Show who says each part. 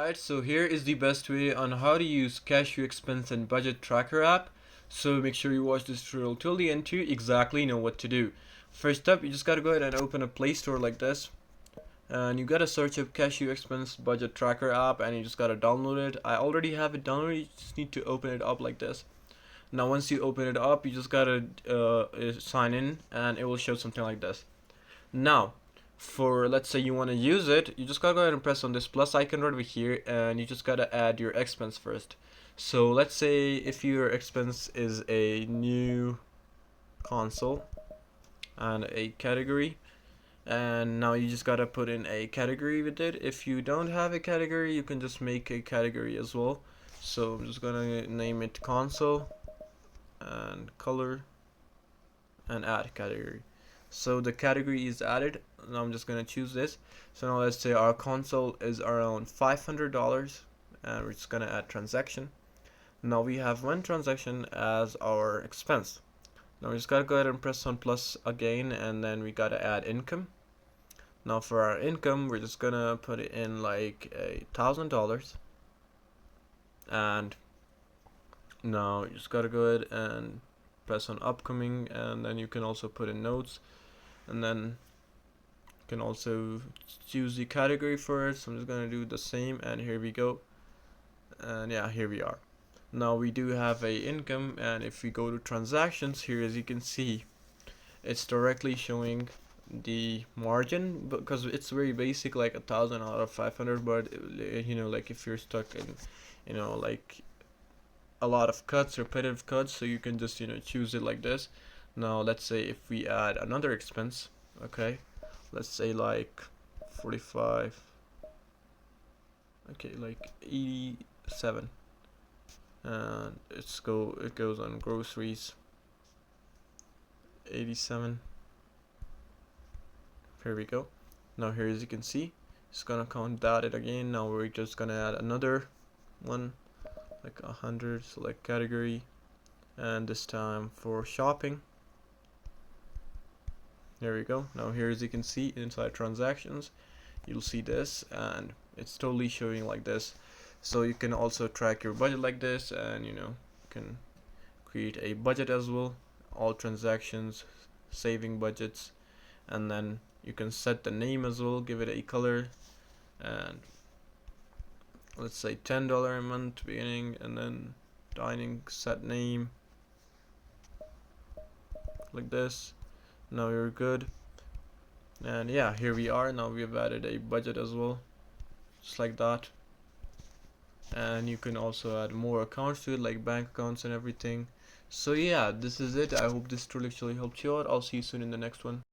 Speaker 1: Alright, so here is the best way on how to use Cashew Expense and Budget Tracker app. So make sure you watch this tutorial till the end to exactly know what to do. First up, you just gotta go ahead and open a Play Store like this. And you gotta search up Cashew Expense Budget Tracker app and you just gotta download it. I already have it downloaded, you just need to open it up like this. Now once you open it up, you just gotta sign in and it will show something like this. Now, for let's say you want to use it, you just gotta go ahead and press on this plus icon right over here and you just gotta add your expense first. So let's say if your expense is a new console and a category, and now you just gotta put in a category with it. If you don't have a category, you can just make a category as well. So I'm just gonna name it console and color and add category. So the category is added. Now I'm just gonna choose this. So now let's say our console is around $500 and we're just gonna add transaction. Now we have one transaction as our expense. Now we just gotta go ahead and press on plus again and then we gotta add income. Now for our income, we're just gonna put it in like $1,000. And now you just gotta go ahead and press on upcoming and then you can also put in notes and then you can also choose the category for it. So I'm just gonna do the same and here we go. And yeah, here we are. Now we do have a income, and if we go to transactions here, as you can see, it's directly showing the margin because it's very basic, like 1,000 out of 500. But you know, like if you're stuck in, you know, like a lot of cuts, repetitive cuts, so you can just choose it like this. Now let's say if we add another expense, okay, let's say like 45, okay, like 87, and it goes on groceries, 87. Here we go. Now here, as you can see, it's gonna count that it again. Now we're just gonna add another one, like 100, select category, and this time for shopping. There we go. Now here, as you can see, inside transactions, you'll see this and it's totally showing like this. So you can also track your budget like this, and you can create a budget as well, all transactions, saving budgets, and then you can set the name as well, give it a color, and let's say $10 a month beginning, and then dining, set name like this. Now you're good. And yeah, here we are. Now we have added a budget as well, just like that. And you can also add more accounts to it, like bank accounts and everything. So yeah, this is it. I hope this tutorial actually helped you out. I'll see you soon in the next one.